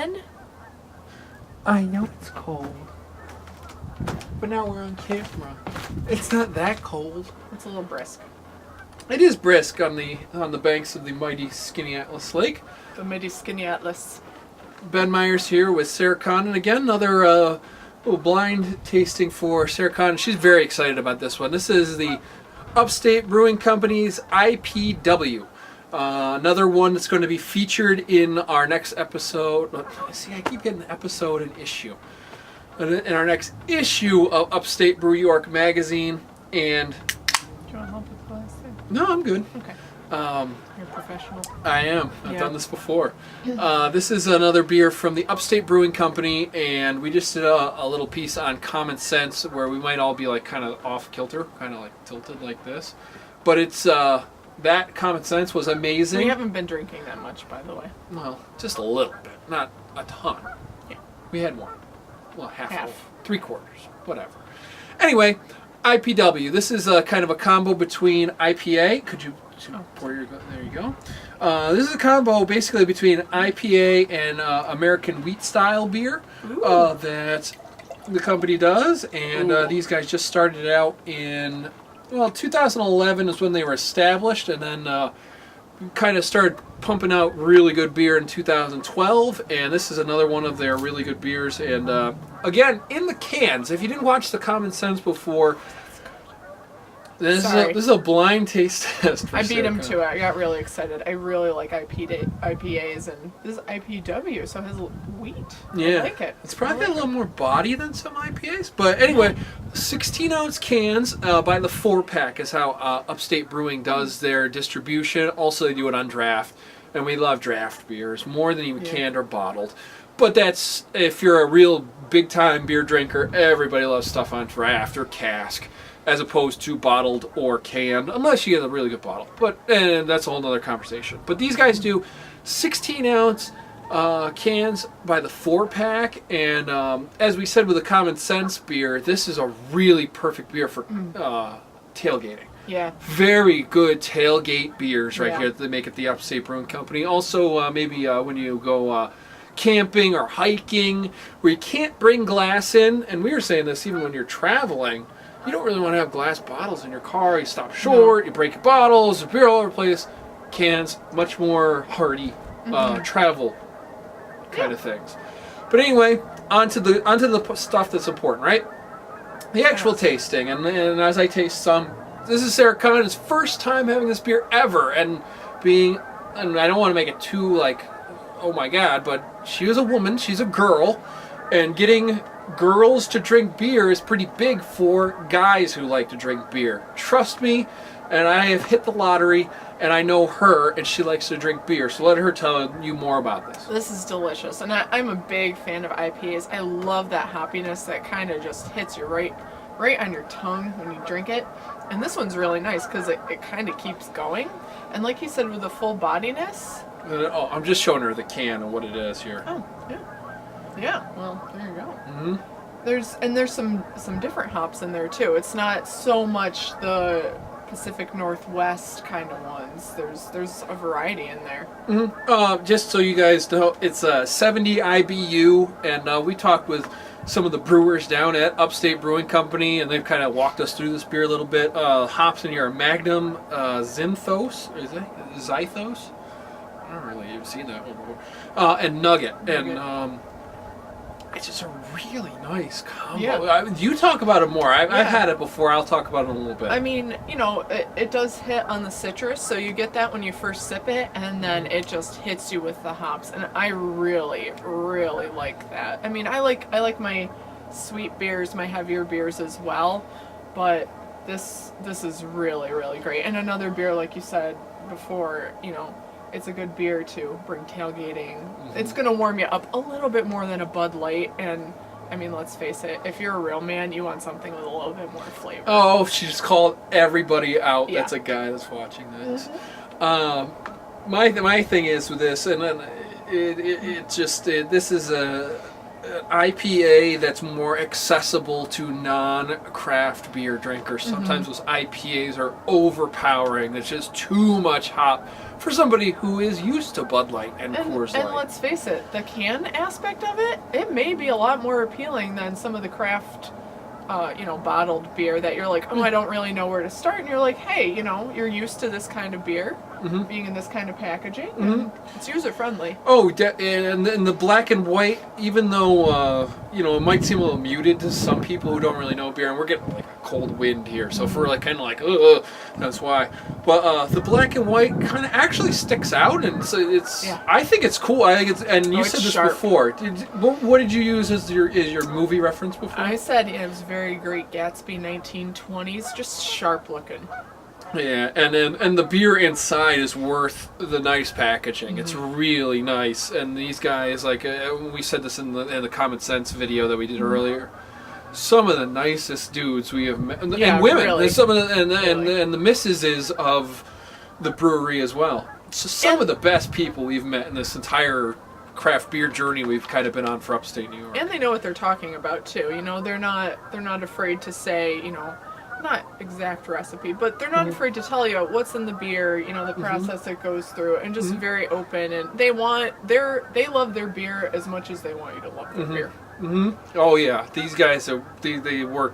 again. I know it's cold. But now we're on camera. It's not that cold. It's a little brisk. It is brisk on the banks of the mighty Skinny Atlas Lake. The mighty Skinny Atlas. Ben Myers here with Sarah Condon again. Another little blind tasting for Sarah Condon. She's very excited about this one. This is the Upstate Brewing Company's I.P.W. Another one that's going to be featured in our next episode. See, I keep getting episode and issue. In our next issue of Upstate Brew York magazine. And Do you want help with the last thing? no, I'm good. Okay. You're a professional. I am. I've Yeah. done this before. This is another beer from the Upstate Brewing Company, and we just did a little piece on common sense where we might all be like kind of off kilter, kind of like tilted like this. But it's that common sense was amazing. We haven't been drinking that much, by the way. Well, just a little bit, not a ton. Yeah. We had one. Well, half. Half. 3/4, whatever. Anyway, I.P.W. This is a kind of a combo between IPA. Could you pour your? There you go. This is a combo basically between IPA and American wheat style beer that the company does, and these guys just started it out in 2011 is when they were established, and then kind of started pumping out really good beer in 2012, and this is another one of their really good beers. And again, in the cans, if you didn't watch the Common Sense before, this is a blind taste test. I beat him to it. I got really excited. I really like IPAs, and this is I.P.W, so it has wheat. Yeah, I like it. It's probably got a little more body than some IPAs, but anyway, 16-ounce cans by the 4-pack is how Upstate Brewing does their distribution. Also, they do it on draft, and we love draft beers more than even canned or bottled. But that's, if you're a real big-time beer drinker, everybody loves stuff on draft or cask, as opposed to bottled or canned, unless you get a really good bottle. And that's a whole other conversation. But these guys do 16-ounce cans by the 4-pack, and as we said with the Common Sense beer, this is a really perfect beer for tailgating. Yeah. Very good tailgate beers right Yeah. here that they make at the Upstate Brewing Company. Also, maybe when you go camping or hiking, where you can't bring glass in, and we were saying this even when you're traveling, you don't really want to have glass bottles in your car. You stop short, you break your bottles, there's beer all over the place. Cans, much more hardy travel kind of things. But anyway, onto the stuff that's important, right? The actual tasting, and as I taste some, this is Sarah Condon's first time having this beer ever, and I don't want to make it too like, oh my god, but she was a woman, she's a girl, and getting girls to drink beer is pretty big for guys who like to drink beer. Trust me, and I have hit the lottery, and I know her, and she likes to drink beer, so let her tell you more about this. This is delicious, and I'm a big fan of IPAs. I love that hoppiness that kind of just hits you right on your tongue when you drink it. And this one's really nice because it kind of keeps going. And like you said, with the full bodiness. Oh, I'm just showing her the can and what it is here. Oh, yeah. Yeah, well, there you go. Mm-hmm. There's some different hops in there too. It's not so much the Pacific Northwest kind of ones. There's a variety in there. Mm-hmm. Just so you guys know, it's 70 IBU, and we talked with some of the brewers down at Upstate Brewing Company, and they've kind of walked us through this beer a little bit. Hops in here are Magnum, Zinthos, is it Zythos? I don't really even see that one before. And Nugget. And it's just a really nice combo. Yeah. You talk about it more. I've had it before. I'll talk about it in a little bit. I mean, it does hit on the citrus, so you get that when you first sip it, and then it just hits you with the hops, and I really, really like that. I mean, I like my sweet beers, my heavier beers as well, but this is really, really great. And another beer, like you said before, it's a good beer to bring tailgating. Mm-hmm. It's going to warm you up a little bit more than a Bud Light, and I mean, let's face it, if you're a real man, you want something with a little bit more flavor. Oh, she just called everybody out. Yeah. That's a guy that's watching this. Mm-hmm. My thing is with this, and then this is IPA that's more accessible to non-craft beer drinkers. Sometimes those IPAs are overpowering. It's just too much hop for somebody who is used to Bud Light and Coors Light. And let's face it, the can aspect of it may be a lot more appealing than some of the craft, bottled beer that you're like, oh, I don't really know where to start. And you're like, hey, you're used to this kind of beer, being in this kind of packaging, and it's user friendly. Oh, and the black and white, even though, it might seem a little muted to some people who don't really know beer, and we're getting like a cold wind here, so if we're like kind of like, ugh, that's why. But the black and white kind of actually sticks out, and so I think it's cool. I think and you said this sharp before. What did you use as your movie reference before? I said it was very Great Gatsby 1920s, just sharp looking. Yeah, and the beer inside is worth the nice packaging. It's really nice, and these guys, like we said this in the Common Sense video that we did earlier. Some of the nicest dudes we have met, and women, really. and some of and the missuses of the brewery as well. So some of the best people we've met in this entire craft beer journey we've kind of been on for Upstate New York. And they know what they're talking about too. They're not afraid to say, not exact recipe, but they're not afraid to tell you what's in the beer, the process it goes through, and just very open. And they love their beer as much as they want you to love their beer. Oh yeah, these guys they work.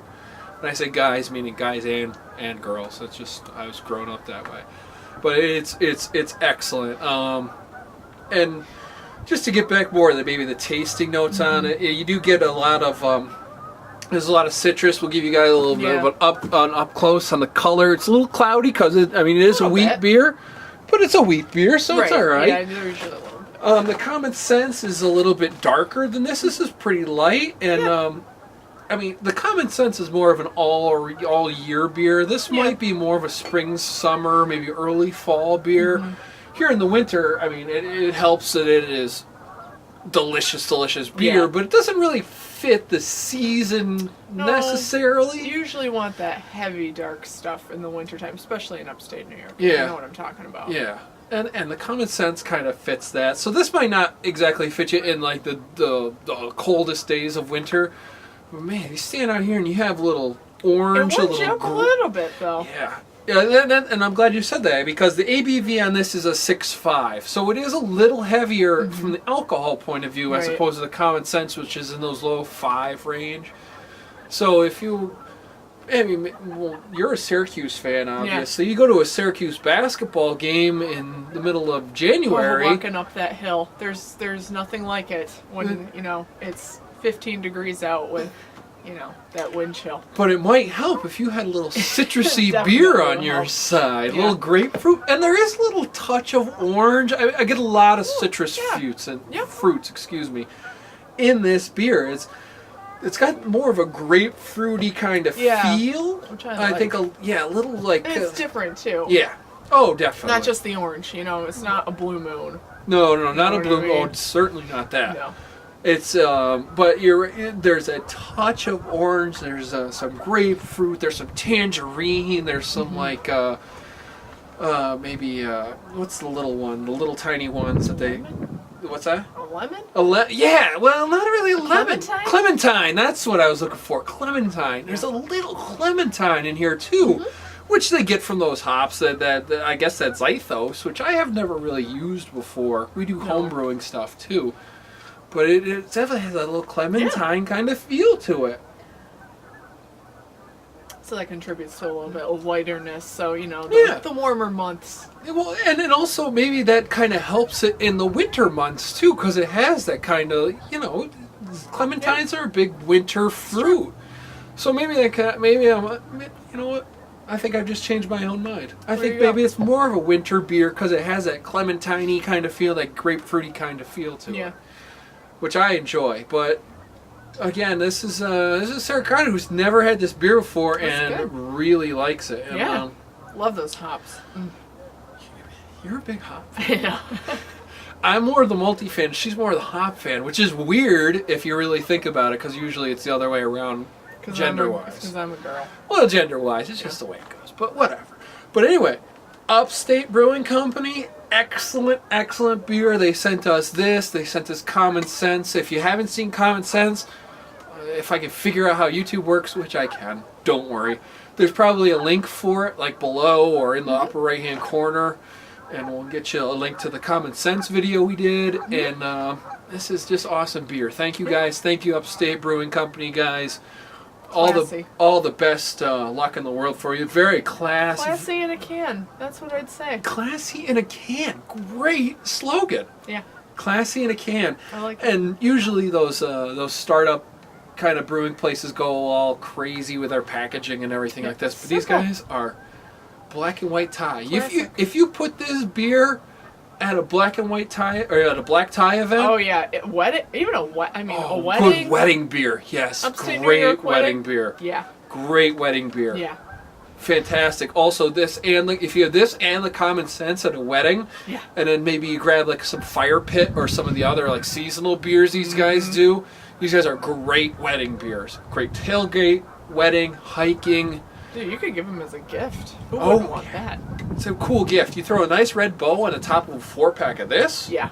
When I say guys, meaning guys and girls. It's just I was grown up that way, but it's excellent. And just to get back more to maybe the tasting notes on it, you do get a lot of. There's a lot of citrus. We'll give you guys a little bit of an up close on the color. It's a little cloudy because it is a wheat beer, but it's a wheat beer, so it's all right. Yeah, there's usually a little bit. The Common Sense is a little bit darker than this. This is pretty light, and the Common Sense is more of an all year beer. This might be more of a spring, summer, maybe early fall beer. Here in the winter, it helps that it is delicious beer, but it doesn't really fit the season necessarily. You usually want that heavy, dark stuff in the wintertime, especially in upstate New York. Yeah. You know what I'm talking about. Yeah. And the Common Sense kind of fits that. So this might not exactly fit you in like the coldest days of winter. But man, you stand out here and you have a little orange, it warms you up a little bit though. Yeah. Yeah, and I'm glad you said that because the ABV on this is a 6.5, so it is a little heavier from the alcohol point of view as opposed to the Common Sense, which is in those low 5 range. So if you're a Syracuse fan, obviously. You go to a Syracuse basketball game in the middle of January. Walking up that hill, there's nothing like it when it's 15 degrees out with. That wind chill. But it might help if you had a little citrusy beer on your side. A little grapefruit. And there is a little touch of orange. I get a lot of citrus fruits in this beer. It's got more of a grapefruity kind of feel. Which I think a little like... And it's different too. Yeah. Oh, definitely. Not just the orange, it's not a blue moon. No, not a blue moon. Oh, certainly not that. No. It's but there's a touch of orange. There's some grapefruit. There's some tangerine. There's some like maybe what's the little one? The little tiny ones that they. What's that? A lemon? Yeah. Well, not really a lemon. Clementine? Clementine. That's what I was looking for. Clementine. There's a little clementine in here too. Which they get from those hops that I guess that's Zythos, which I have never really used before. We do home brewing stuff too. But it definitely has a little clementine kind of feel to it. So that contributes to a little bit of lighterness. So, the warmer months. Well, and also maybe that kind of helps it in the winter months too, because it has that kind of, clementines are a big winter fruit. So maybe what? I think I've just changed my own mind. I think maybe it's more of a winter beer because it has that clementine-y kind of feel, that grapefruity kind of feel to it. Which I enjoy, but again, this is Sarah Carter who's never had this beer before and really likes it. And, love those hops. You're a big hop fan. Yeah. I'm more of the multi fan. She's more of the hop fan, which is weird if you really think about it, because usually it's the other way around, gender-wise. Because I'm a girl. Well, gender-wise, it's just the way it goes. But whatever. But anyway, Upstate Brewing Company. excellent, excellent beer. They sent us this. They sent us Common Sense. If you haven't seen Common Sense, if I can figure out how YouTube works, which I can, don't worry. There's probably a link for it, like below or in the upper right-hand corner. And we'll get you a link to the Common Sense video we did. And this is just awesome beer. Thank you guys. Thank you Upstate Brewing Company guys. Classy. All the best luck in the world for you. Very classy. Classy in a can. That's what I'd say. Classy in a can. Great slogan. Yeah. Classy in a can. I like it. And usually those startup kind of brewing places go all crazy with their packaging and everything like this. But these Simple. guys are black and white tie. Classic. If you put this beer at a black and white tie or at a black tie event. Oh yeah, a wedding. A wedding. Good wedding beer. Yes, Upstate New great York wedding wedding? beer. Yeah. Great wedding beer. Yeah. Fantastic. Also, this and if you have this and the Common Sense at a wedding, Yeah. and then maybe you grab like some Fire Pit or some of the other like seasonal beers these guys do. These guys are great wedding beers. Great tailgate, wedding, hiking. Dude, you could give them as a gift. Who Oh, wouldn't want that? It's a cool gift. You throw a nice red bow on the top of a 4-pack of this. Yeah.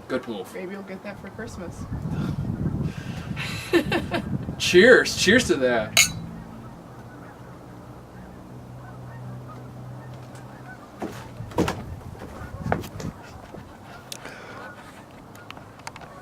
Good move. Maybe you'll get that for Christmas. Cheers. Cheers to that.